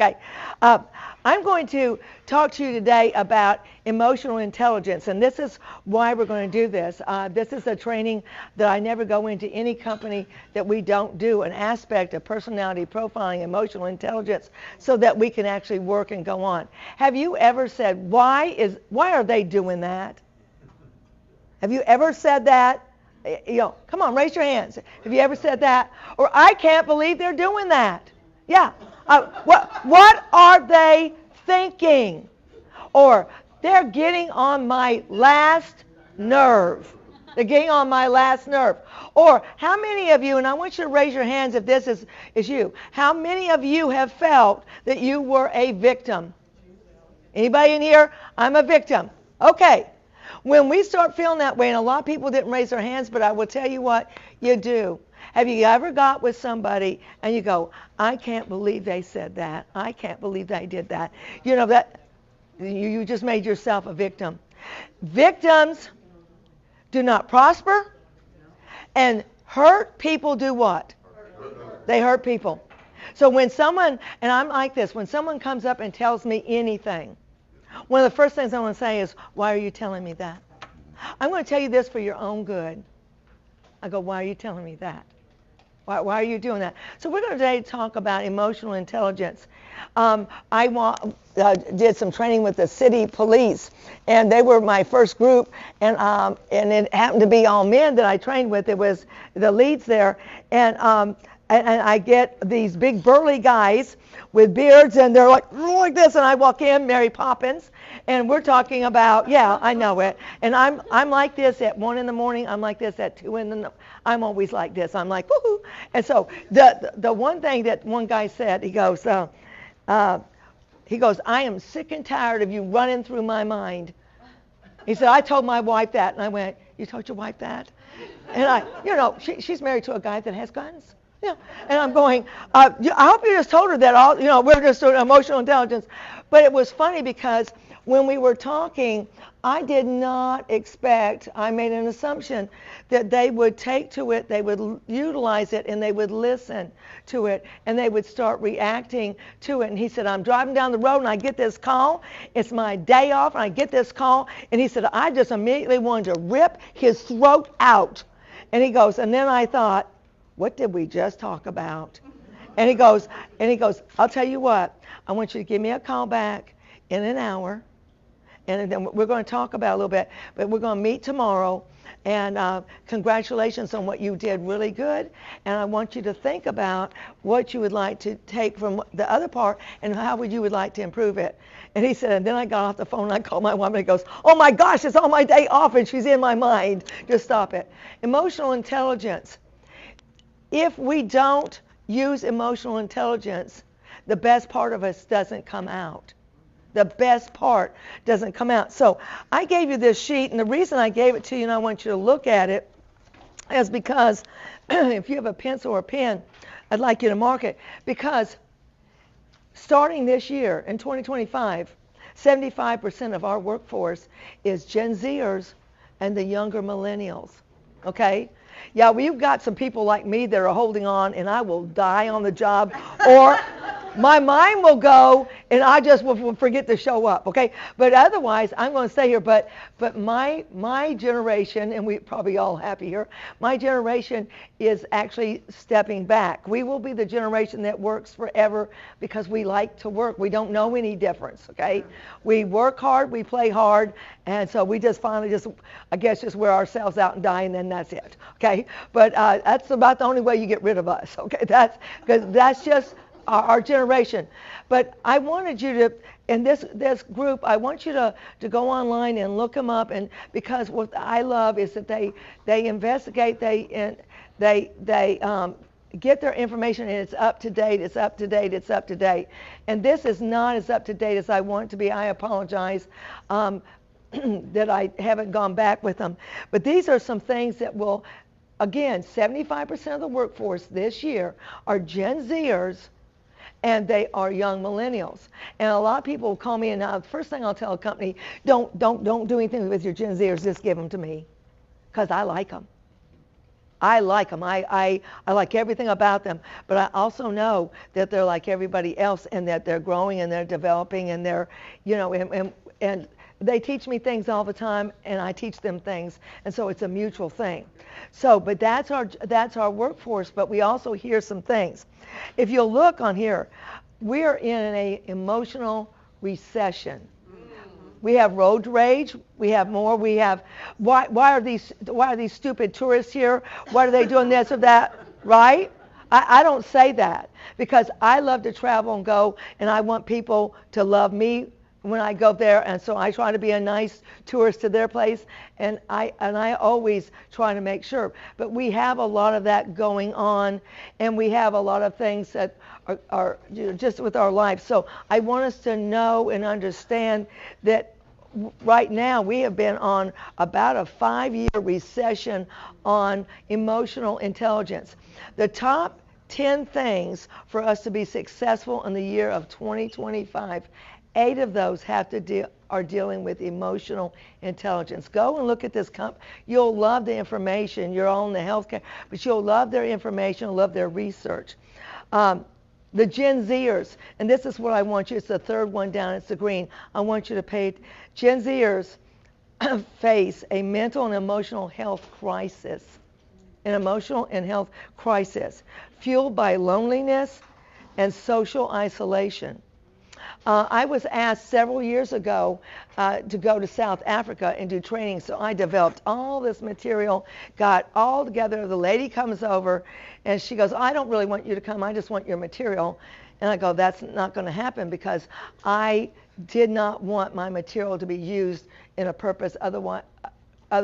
Okay. Uh, I'm going to talk to you today about emotional intelligence, and this is why we're going to do this. This is a training that I never go into any company that we don't do an aspect of personality profiling, emotional intelligence, so that we can actually work and go on. Have you ever said, why are they doing that? Have you ever said that? Come on, raise your hands. Have you ever said that? Or I can't believe they're doing that. Yeah. What are they thinking? Or they're getting on my last nerve. They're getting on my last nerve. Or how many of you, and I want you to raise your hands if this is you, how many of you have felt that you were a victim? Anybody in here? I'm a victim. Okay. When we start feeling that way, and a lot of people didn't raise their hands, but I will tell you what, you do. Have you ever got with somebody and you go, I can't believe they said that. I can't believe they did that. You know, that you just made yourself a victim. Victims do not prosper, and hurt people do what? They hurt people. So when someone, and I'm like this, when someone comes up and tells me anything, one of the first things I want to say is, why are you telling me that? I'm going to tell you this for your own good. I go, why are you telling me that? Why are you doing that? So we're going to today talk about emotional intelligence. I did some training with the city police, and they were my first group, and it happened to be all men that I trained with. It was the leads there, and I get these big burly guys with beards, and they're like this, and I walk in, Mary Poppins, and we're talking about, yeah, I know it, and I'm like this at 1 in the morning, I'm like this at 2 in the, I'm always like this, I'm like, woohoo, and so the one thing that one guy said, he goes, I am sick and tired of you running through my mind. He said, I told my wife that, and I went, you told your wife that? And she's married to a guy that has guns. Yeah, and I'm going, I hope you just told her that we're just doing emotional intelligence. But it was funny because when we were talking, I did not expect, I made an assumption that they would take to it, they would utilize it, and they would listen to it, and they would start reacting to it. And he said, I'm driving down the road and I get this call. It's my day off and I get this call. And he said, I just immediately wanted to rip his throat out. And he goes, and then I thought, what did we just talk about? And he goes, I'll tell you what, I want you to give me a call back in an hour, and then we're going to talk about it a little bit, but we're going to meet tomorrow, and congratulations on what you did really good, and I want you to think about what you would like to take from the other part and how you would like to improve it. And he said, and then I got off the phone and I called my woman and he goes, oh my gosh, it's on my day off and she's in my mind. Just stop it. Emotional intelligence. If we don't use emotional intelligence, the best part of us doesn't come out. The best part doesn't come out. So I gave you this sheet, and the reason I gave it to you and I want you to look at it is because if you have a pencil or a pen, I'd like you to mark it. Because starting this year, in 2025, 75% of our workforce is Gen Zers and the younger millennials. Okay? Yeah, we've got some people like me that are holding on, and I will die on the job, or my mind will go, and I just will forget to show up, okay? But otherwise, I'm going to stay here. But my generation, and we probably all happy here, my generation is actually stepping back. We will be the generation that works forever because we like to work. We don't know any difference, okay? We work hard, we play hard, and so we just finally just wear ourselves out and die, and then that's it, okay? But that's about the only way you get rid of us, okay? That's just our generation. But I wanted you to, in this group, I want you to go online and look them up, and because what I love is that they investigate, they get their information, and it's up to date, it's up to date, it's up to date. And this is not as up to date as I want it to be. I apologize that I haven't gone back with them. But these are some things that will, again, 75% of the workforce this year are Gen Zers, and they are young millennials. And a lot of people will call me, and the first thing I'll tell a company, don't do anything with your Gen Zers, just give them to me, because I like them. I like them. I like everything about them. But I also know that they're like everybody else, and that they're growing and they're developing, and they're, and they teach me things all the time, and I teach them things, and so it's a mutual thing. So, but that's our workforce. But we also hear some things. If you'll look on here, we're in an emotional recession. We have road rage. We have more. We have why are these stupid tourists here? Why are they doing this or that? Right? I don't say that because I love to travel and go, and I want people to love me when I go there, and so I try to be a nice tourist to their place, and I always try to make sure. But we have a lot of that going on, and we have a lot of things that are just with our life. So I want us to know and understand that right now we have been on about a 5-year recession on emotional intelligence. The top 10 things for us to be successful in the year of 2025, 8 of those are dealing with emotional intelligence. Go and look at this you'll love the information. You're all in the healthcare, but you'll love their information, love their research. The Gen Zers, and this is what I want you, it's the third one down, it's the green. I want you to Gen Zers face a mental and emotional health crisis. An emotional and health crisis fueled by loneliness and social isolation. I was asked several years ago to go to South Africa and do training, so I developed all this material, got all together. The lady comes over, and she goes, I don't really want you to come, I just want your material. And I go, that's not going to happen because I did not want my material to be used in a purpose other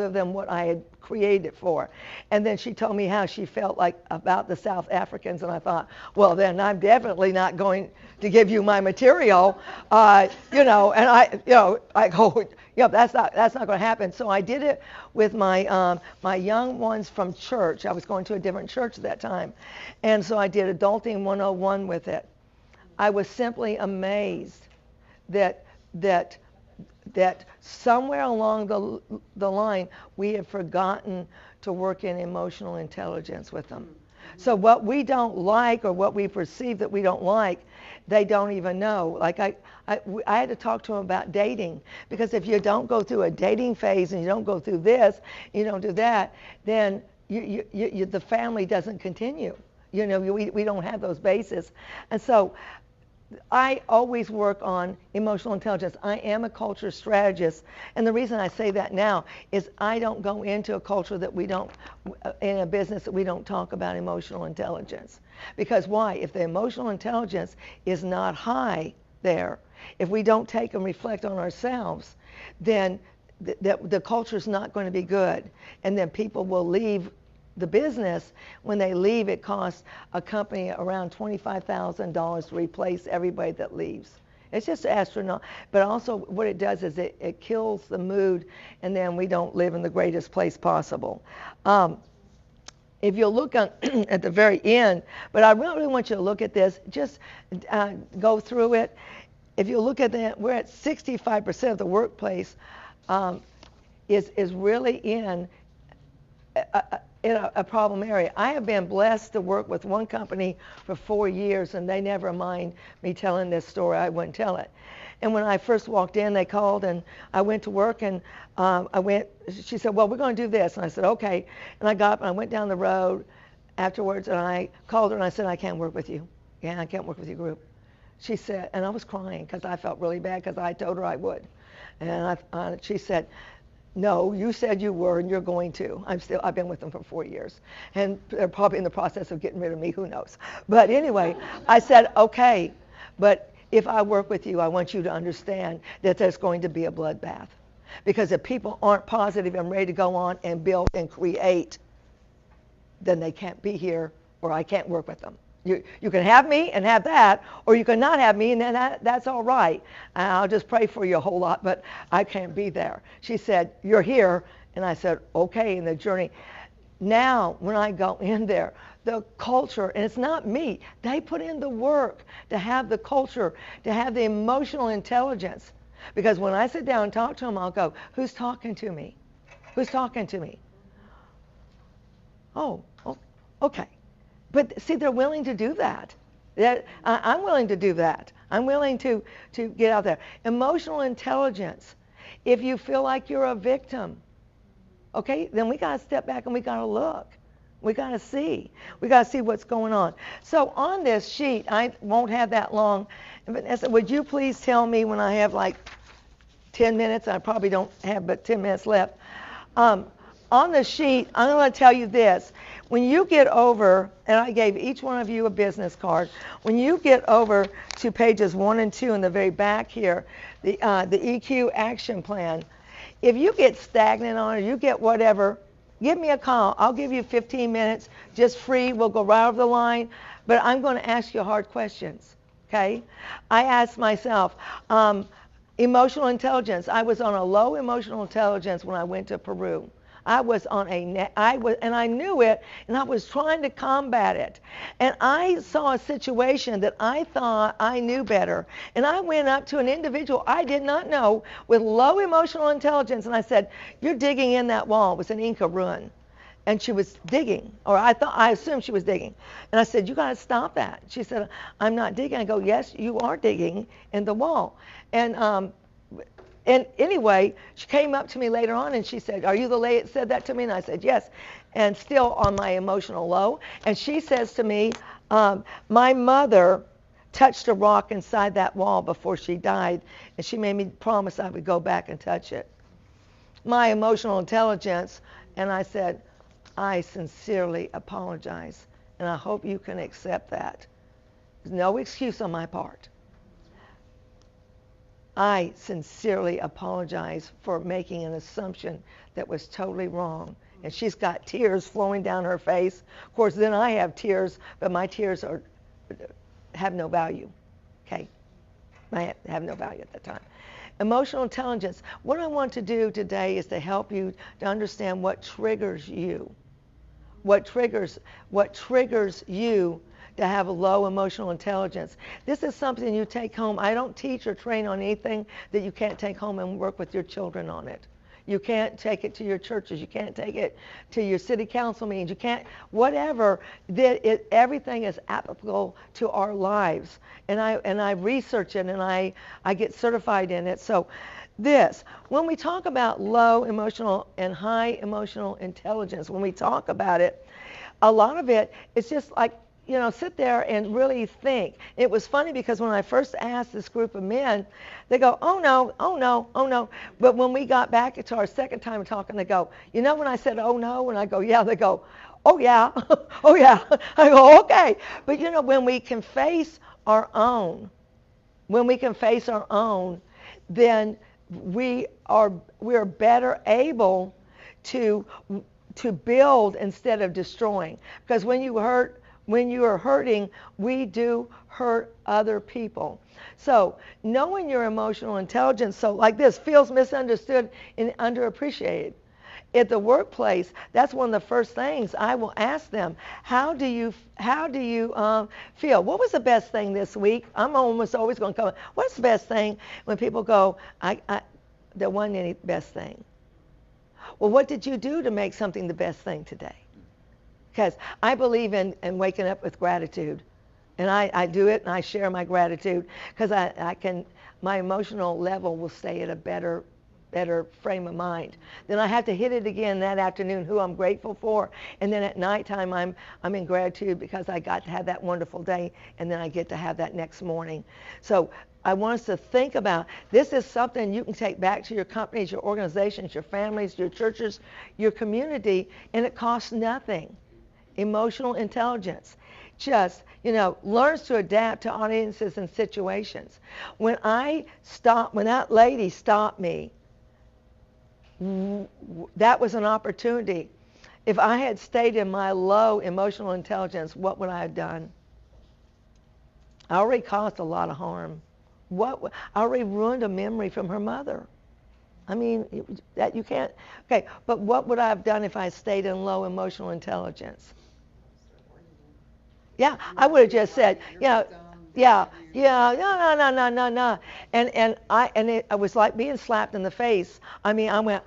than what I had created it for. And then she told me how she felt like about the South Africans, and I thought, well, then I'm definitely not going to give you my material, and I go, yeah, that's not going to happen. So I did it with my young ones from church. I was going to a different church at that time, and so I did Adulting 101 with it. I was simply amazed that somewhere along the line we have forgotten to work in emotional intelligence with them. So what we don't like or what we perceive that we don't like, they don't even know. Like I had to talk to them about dating, because if you don't go through a dating phase and you don't go through this, you don't do that, then the family doesn't continue. We don't have those bases. And so I always work on emotional intelligence. I am a culture strategist, and the reason I say that now is I don't go into a culture in a business that we don't talk about emotional intelligence. Because why? If the emotional intelligence is not high there, if we don't take and reflect on ourselves, then the culture is not going to be good, and then people will leave the business. When they leave, it costs a company around $25,000 to replace everybody that leaves. It's just astronomical. But also what it does is it kills the mood, and then we don't live in the greatest place possible. If you look at the very end, but I really want you to look at this, just go through it. If you look at that, we're at 65% of the workplace is really in a problem area. I have been blessed to work with one company for 4 years, and they never mind me telling this story. I wouldn't tell it. And when I first walked in, they called, and I went to work, and she said, well, we're going to do this. And I said, okay. And I got up, and I went down the road afterwards, and I called her, and I said, I can't work with you. Yeah, I can't work with your group. She said, and I was crying because I felt really bad because I told her I would. And she said, no, you said you were, and you're going to. I've been with them for 4 years, and they're probably in the process of getting rid of me, who knows. But anyway, I said, okay, but if I work with you, I want you to understand that there's going to be a bloodbath. Because if people aren't positive and ready to go on and build and create, then they can't be here, or I can't work with them. You can have me and have that, or you can not have me, and then that's all right. I'll just pray for you a whole lot, but I can't be there. She said, you're here. And I said, okay, in the journey. Now, when I go in there, the culture, and it's not me, they put in the work to have the culture, to have the emotional intelligence. Because when I sit down and talk to them, I'll go, who's talking to me? Who's talking to me? Oh, okay. But see, they're willing to do that. I'm willing to do that. I'm willing to get out there. Emotional intelligence. If you feel like you're a victim, okay, then we got to step back and we got to look. We got to see. We got to see what's going on. So on this sheet, I won't have that long. Vanessa, would you please tell me when I have like 10 minutes? I probably don't have but 10 minutes left. On the sheet, I'm going to tell you this. When you get over, and I gave each one of you a business card, when you get over to pages 1 and 2 in the very back here, the EQ action plan, if you get stagnant on it, you get whatever, give me a call. I'll give you 15 minutes, just free. We'll go right over the line, but I'm going to ask you hard questions, okay? I asked myself, emotional intelligence. I was on a low emotional intelligence when I went to Peru. I was on and I knew it, and I was trying to combat it. And I saw a situation that I thought I knew better. And I went up to an individual I did not know with low emotional intelligence, and I said, "You're digging in that wall." It was an Inca ruin. And she was digging, or I assumed she was digging. And I said, "You got to stop that." She said, "I'm not digging." I go, "Yes, you are digging in the wall." And anyway, she came up to me later on and she said, "Are you the lady that said that to me?" And I said, "Yes." And still on my emotional low. And she says to me, "My mother touched a rock inside that wall before she died, and she made me promise I would go back and touch it." My emotional intelligence, and I said, "I sincerely apologize, and I hope you can accept that. There's no excuse on my part. I sincerely apologize for making an assumption that was totally wrong." And she's got tears flowing down her face. Of course, then I have tears, but my tears have no value. Okay? I have no value at the time. Emotional intelligence. What I want to do today is to help you to understand what triggers you. What triggers you to have a low emotional intelligence. This is something you take home. I don't teach or train on anything that you can't take home and work with your children on it. You can't take it to your churches. You can't take it to your city council meetings. You can't, whatever. Everything is applicable to our lives. And I research it, and I get certified in it. So when we talk about low emotional and high emotional intelligence, when we talk about it, a lot of it is just like, sit there and really think. It was funny because when I first asked this group of men, they go, "Oh no, oh no, oh no." But when we got back to our second time talking, they go, "When I said, 'Oh no,' and I go, 'Yeah,' they go, 'Oh yeah, oh yeah.'" I go, "Okay." But when we can face our own, then we are better able to build instead of destroying. Because when you are hurting, we do hurt other people. So knowing your emotional intelligence, so like this, feels misunderstood and underappreciated. At the workplace, that's one of the first things I will ask them. How do you feel? What was the best thing this week? I'm almost always going to come, what's the best thing? When people go, there wasn't any best thing. Well, what did you do to make something the best thing today? Because I believe in waking up with gratitude. And I do it, and I share my gratitude because my emotional level will stay at a better frame of mind. Then I have to hit it again that afternoon, who I'm grateful for. And then at nighttime, I'm in gratitude because I got to have that wonderful day, and then I get to have that next morning. So I want us to think about, this is something you can take back to your companies, your organizations, your families, your churches, your community, and it costs nothing. Emotional intelligence just, learns to adapt to audiences and situations. When that lady stopped me, that was an opportunity. If I had stayed in my low emotional intelligence, what would I have done? I already caused a lot of harm. I already ruined a memory from her mother. I mean, that you can't. Okay, but what would I have done if I stayed in low emotional intelligence? Yeah, I would have just said, no. And it was like being slapped in the face. I mean, I went,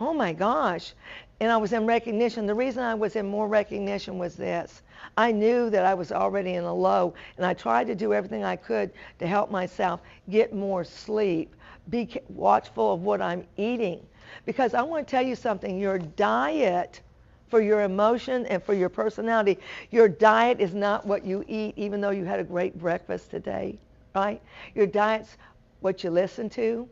"Oh my gosh." and I was in recognition. The reason I was in more recognition was this. I knew that I was already in a low, and I tried to do everything I could to help myself get more sleep, be watchful of what I'm eating. Because I want to tell you something, your diet for your emotion and for your personality, your diet is not what you eat, even though you had a great breakfast today, right? Your diet's what you listen to.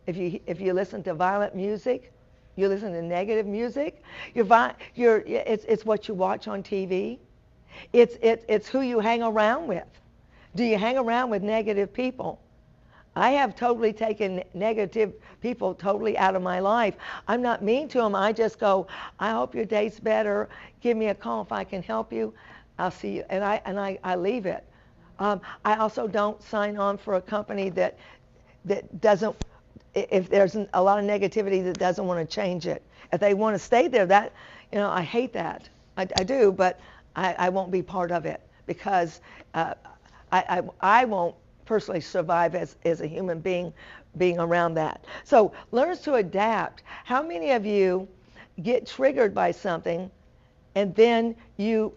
If you listen to violent music, you listen to negative music. It's what you watch on TV. It's who you hang around with. Do you hang around with negative people? I have totally taken negative people totally out of my life. I'm not mean to them. I just go, I hope your day's better. Give me a call if I can help you. I'll see you. And I leave it. I also don't sign on for a company that doesn't, if there's a lot of negativity, that doesn't want to change it. If they want to stay there, that, I hate that. I do, but I won't be part of it because I won't personally survive as a human being around that. So learns to adapt. How many of you get triggered by something and then you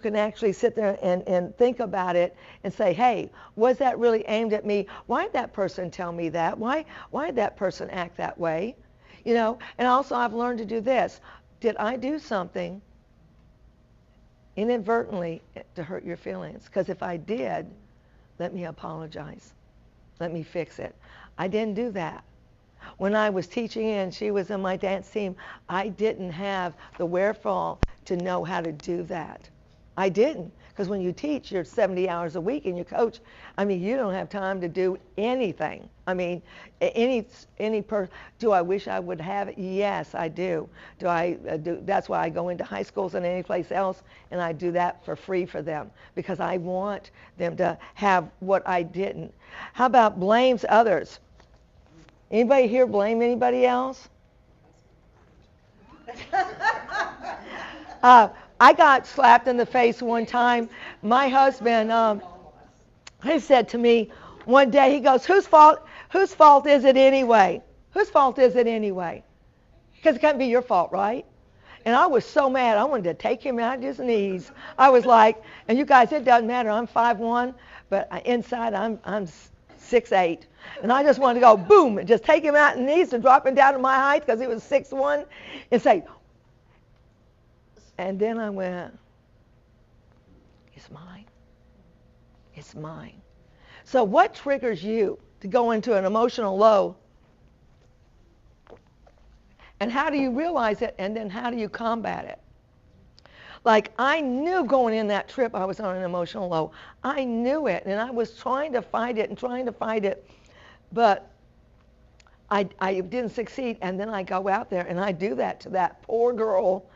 can actually sit there and think about it and say, hey, was that really aimed at me? Why did that person tell me that? Why did that person act that way? And also I've learned to do this. Did I do something inadvertently to hurt your feelings? Because if I did, let me apologize. Let me fix it. I didn't do that. When I was teaching and she was in my dance team, I didn't have the wherewithal to know how to do that. I didn't. Because when you teach, you're 70 hours a week, and you coach, you don't have time to do anything. Do I wish I would have it? Yes, I do. That's why I go into high schools and any place else, and I do that for free for them, because I want them to have what I didn't. How about blames others? Anybody here blame anybody else? I got slapped in the face one time. My husband, he said to me one day, he goes, whose fault is it anyway? Whose fault is it anyway? Because it can't be your fault, right? And I was so mad. I wanted to take him out of his knees. I was like, and you guys, it doesn't matter. I'm 5'1", but inside I'm 6'8". And I just wanted to go boom and just take him out in the knees and drop him down to my height because he was 6'1", and say, and then I went, it's mine. It's mine. So what triggers you to go into an emotional low? And how do you realize it? And then how do you combat it? Like, I knew going in that trip I was on an emotional low. I knew it, and I was trying to fight it, but I didn't succeed. And then I go out there and I do that to that poor girl,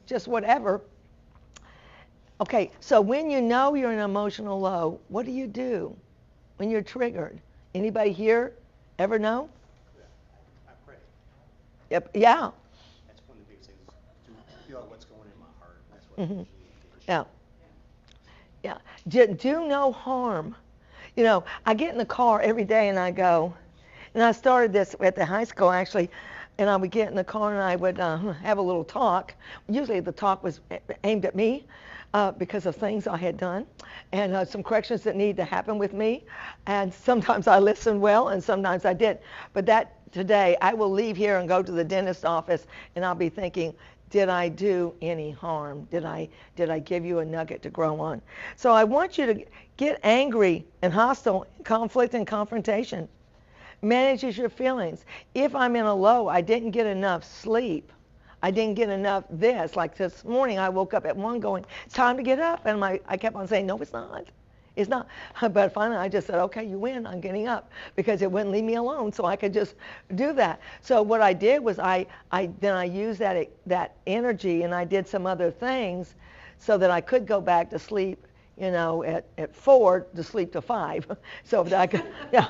just whatever. Okay, so when you know you're in an emotional low, what do you do when you're triggered? Anybody here ever know? I pray. Yep. Yeah. That's one of the biggest things, to feel out what's going in my heart. That's what usually Yeah. Yeah. Do no harm. I get in the car every day and I go, and I started this at the high school actually, and I would get in the car and I would have a little talk. Usually the talk was aimed at me because of things I had done and some corrections that need to happen with me. And sometimes I listened well and sometimes I didn't. But today I will leave here and go to the dentist's office and I'll be thinking, did I do any harm? Did I give you a nugget to grow on? So I want you to get angry and hostile, conflict and confrontation. Manages your feelings. If I'm in a low, I didn't get enough sleep. I didn't get enough this. Like this morning, I woke up at 1 going, it's time to get up. And I kept on saying, no, it's not. It's not. But finally, I just said, okay, you win. I'm getting up because it wouldn't leave me alone. So I could just do that. So what I did was I used that energy and I did some other things so that I could go back to sleep, at 4 to sleep to 5. So that I could, yeah.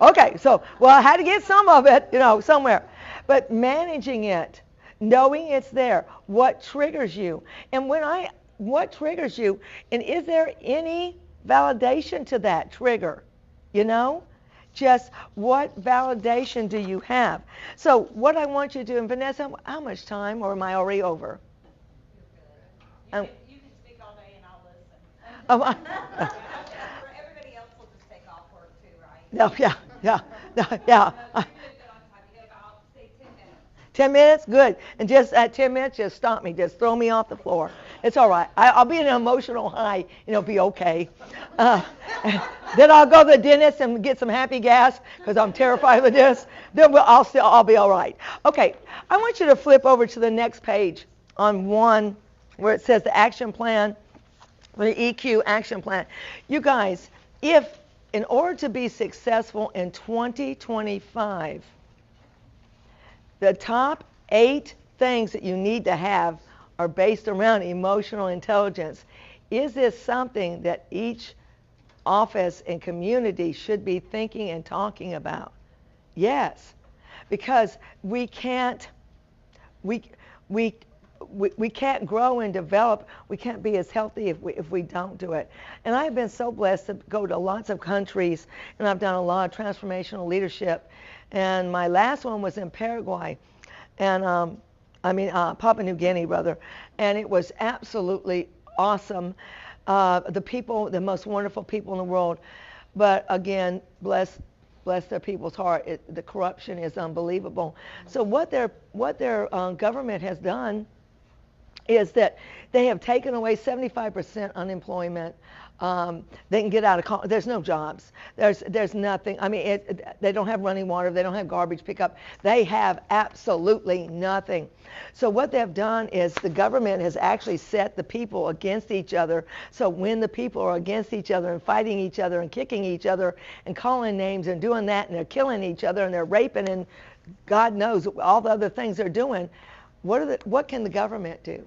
Okay. So, I had to get some of it, somewhere. But managing it, knowing it's there, what triggers you? And what triggers you? And is there any validation to that trigger? just what validation do you have? So what I want you to do, and Vanessa, how much time, or am I already over? You can speak all day and I'll listen. Oh, Everybody else will just take off work too, right? no, yeah. No, you're good on time. You got about, say, 10 minutes. 10 minutes? Good. And just at 10 minutes, just stop me. Just throw me off the floor. It's all right. I'll be in an emotional high, and it'll be okay. Then I'll go to the dentist and get some happy gas because I'm terrified of the dentist. Then I'll be all right. Okay. I want you to flip over to the next page on 1 where it says the action plan, the EQ action plan. You guys, if in order to be successful in 2025, the top 8 things that you need to have are based around emotional intelligence. Is this something that each office and community should be thinking and talking about? Yes, because we can't grow and develop. We can't be as healthy if we don't do it. And I've been so blessed to go to lots of countries, and I've done a lot of transformational leadership. And my last one was in Paraguay, and Papua New Guinea, rather. And it was absolutely awesome. The people, the most wonderful people in the world. But again, bless their people's heart. The corruption is unbelievable. So what their government has done is that they have taken away 75% unemployment. They can get out of college. There's no jobs. There's nothing. I mean, they don't have running water. They don't have garbage pickup. They have absolutely nothing. So what they've done is the government has actually set the people against each other. So when the people are against each other and fighting each other and kicking each other and calling names and doing that, and they're killing each other and they're raping and God knows all the other things they're doing, what can the government do?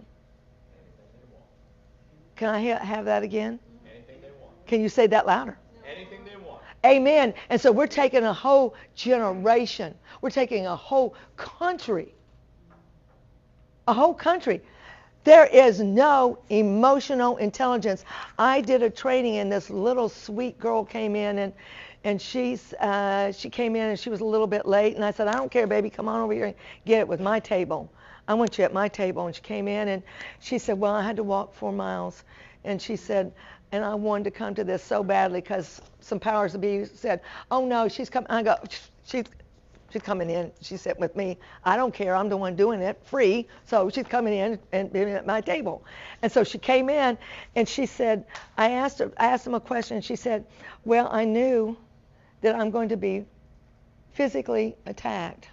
Can I have that again? Anything they want. Can you say that louder? Anything they want. Amen. And so we're taking a whole generation. We're taking a whole country. A whole country. There is no emotional intelligence. I did a training and this little sweet girl came in and she came in and she was a little bit late, and I said, I don't care, baby, come on over here and get it with my table. I want you at my table. And she came in and she said, well, I had to walk 4 miles. And she said, and I wanted to come to this so badly because some powers that be said, oh no, she's coming. I go, she's coming in. She's sitting with me. I don't care. I'm the one doing it free. So she's coming in and being at my table. And so she came in and she said, I asked them a question. And she said, well, I knew that I'm going to be physically attacked.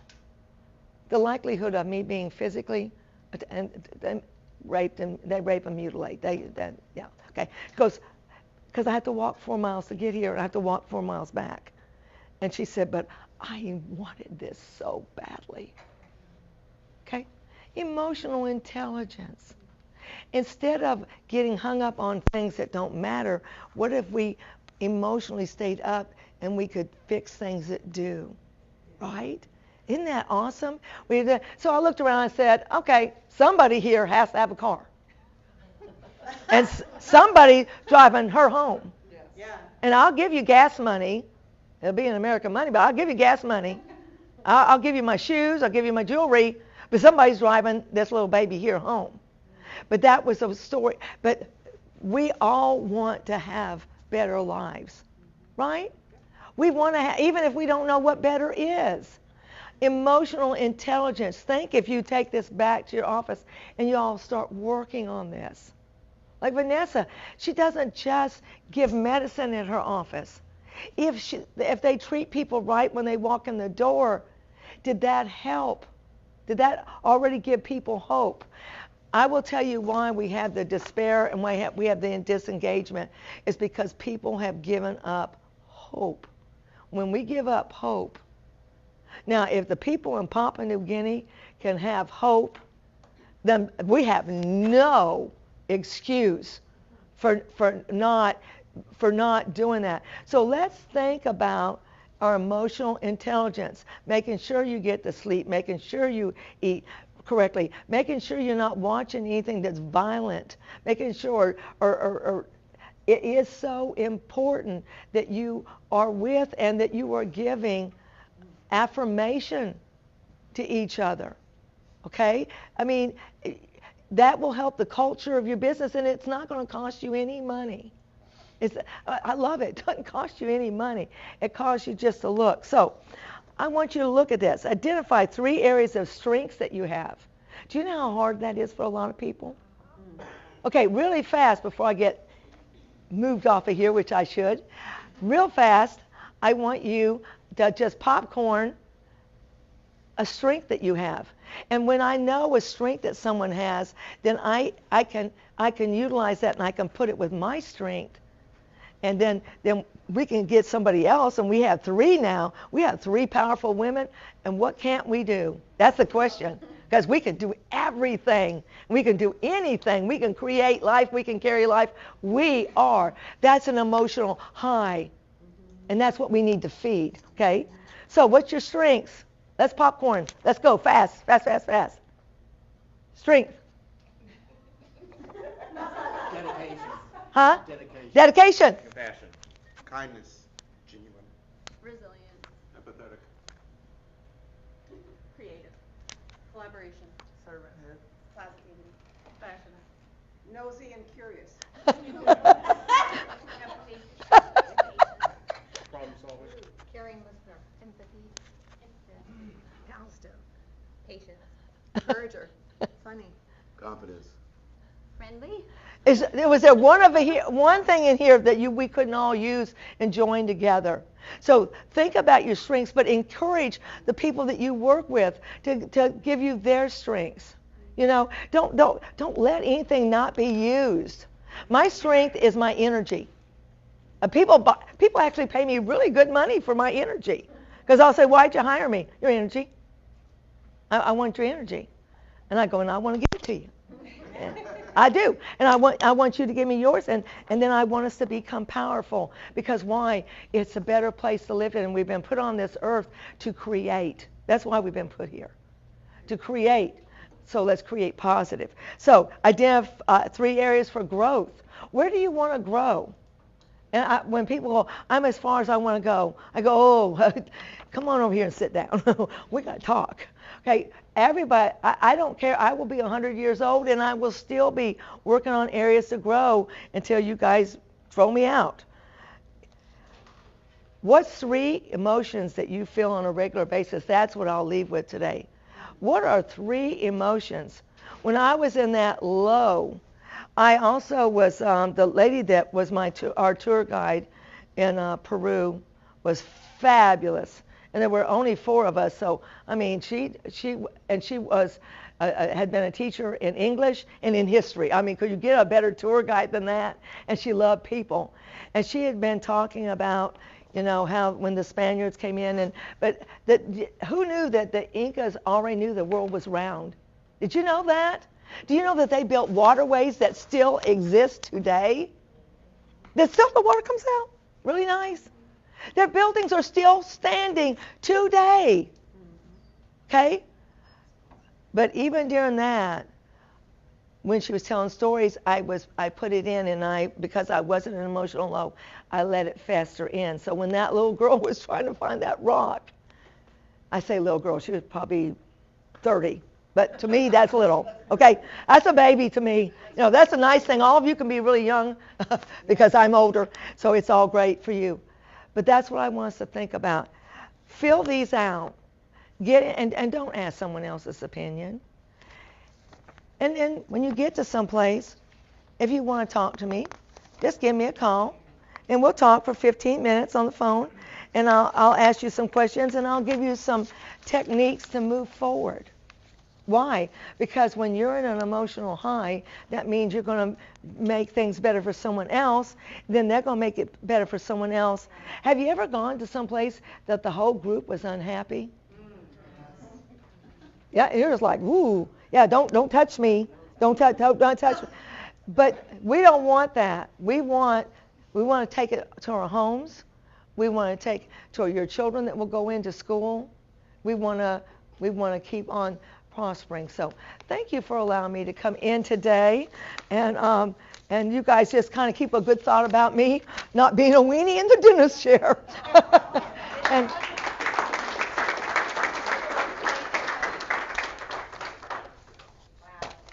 The likelihood of me being physically and raped, and they rape and mutilate. Okay. Because I had to walk 4 miles to get here, and I have to walk 4 miles back. And she said, but I wanted this so badly. Okay. Emotional intelligence. Instead of getting hung up on things that don't matter, what if we emotionally stayed up and we could fix things that do? Right? Isn't that awesome? So I looked around and said, okay, somebody here has to have a car. And somebody driving her home. Yes. Yeah. And I'll give you gas money. It'll be in American money, but I'll give you gas money. I'll give you my shoes. I'll give you my jewelry. But somebody's driving this little baby here home. But that was a story. But we all want to have better lives, right? We want to have, even if we don't know what better is. Emotional intelligence. Think if you take this back to your office and you all start working on this. Like Vanessa, she doesn't just give medicine in her office. If they treat people right when they walk in the door, did that help? Did that already give people hope? I will tell you why we have the despair and why we have the disengagement. It's because people have given up hope. When we give up hope, now if the people in Papua New Guinea can have hope, then we have no excuse for not doing that. So let's think about our emotional intelligence, making sure you get to sleep, making sure you eat correctly, making sure you're not watching anything that's violent, making sure or It is so important that you are with and that you are giving affirmation to each other. Okay? I mean, that will help the culture of your business, and it's not going to cost you any money. I love it. It doesn't cost you any money. It costs you just a look. So I want you to look at this. Identify 3 areas of strengths that you have. Do you know how hard that is for a lot of people? Okay, really fast before I get moved off of here, which I should. Real fast, I want you to just popcorn a strength that you have. And when I know a strength that someone has, then I can utilize that and I can put it with my strength. And then we can get somebody else, and we have 3 now. We have 3 powerful women, and what can't we do? That's the question. Because we can do everything. We can do anything. We can create life. We can carry life. That's an emotional high. And that's what we need to feed, okay? So what's your strengths? Let's popcorn. Let's go fast, fast, fast, fast. Strength. Dedication. Huh? Dedication. Dedication. Compassion. Kindness. Genuine. Resilient. Empathetic. Creative. Collaboration. Servanthood. Positivity. Passionate. Nosy and curious. Problem solving. Caring listener. Empathy. Constant. Patience. Encourager. Funny. Confidence. Friendly. Was there one thing in here that we couldn't all use and join together? So think about your strengths, but encourage the people that you work with to give you their strengths. You know, don't let anything not be used. My strength is my energy. People actually pay me really good money for my energy, because I'll say, "Why'd you hire me?" Your energy. I want your energy, and I go, and I want to give it to you. And I do, and I want you to give me yours, and then I want us to become powerful, because why? It's a better place to live in, and we've been put on this earth to create. That's why we've been put here, to create. So let's create positive. So identify 3 areas for growth. Where do you want to grow? And when people go, "I'm as far as I want to go," I go, "Oh, come on over here and sit down. We got to talk." Okay, everybody, I don't care. I will be 100 years old, and I will still be working on areas to grow until you guys throw me out. What's 3 emotions that you feel on a regular basis? That's what I'll leave with today. What are 3 emotions? When I was in that low, I also was, the lady that was our tour guide in Peru was fabulous. And there were only 4 of us, so I mean, she was had been a teacher in English and in history. I mean, could you get a better tour guide than that? And she loved people, and she had been talking about, you know, how when the Spaniards came in, who knew that the Incas already knew the world was round? Did you know that? Do you know that they built waterways that still exist today? That still the water comes out. Really nice. Their buildings are still standing today. Okay? But even during that, when she was telling stories, I put it in, and because I wasn't an emotional low, I let it fester in. So when that little girl was trying to find that rock, I say little girl, she was probably 30. But to me, that's little. Okay? That's a baby to me. You know, that's a nice thing. All of you can be really young because I'm older, so it's all great for you. But that's what I want us to think about. Fill these out. Get it, and don't ask someone else's opinion. And then when you get to someplace, if you want to talk to me, just give me a call, and we'll talk for 15 minutes on the phone, and I'll ask you some questions, and I'll give you some techniques to move forward. Why? Because when you're in an emotional high, that means you're going to make things better for someone else. Then they're going to make it better for someone else. Have you ever gone to some place that the whole group was unhappy? Yeah, you're just like, "Ooh, yeah, don't touch me. Don't touch me." But we don't want that. We want to take it to our homes. We want to take to your children that will go into school. We want to keep on prospering. So thank you for allowing me to come in today and And you guys just kind of keep a good thought about me not being a weenie in the dentist chair. and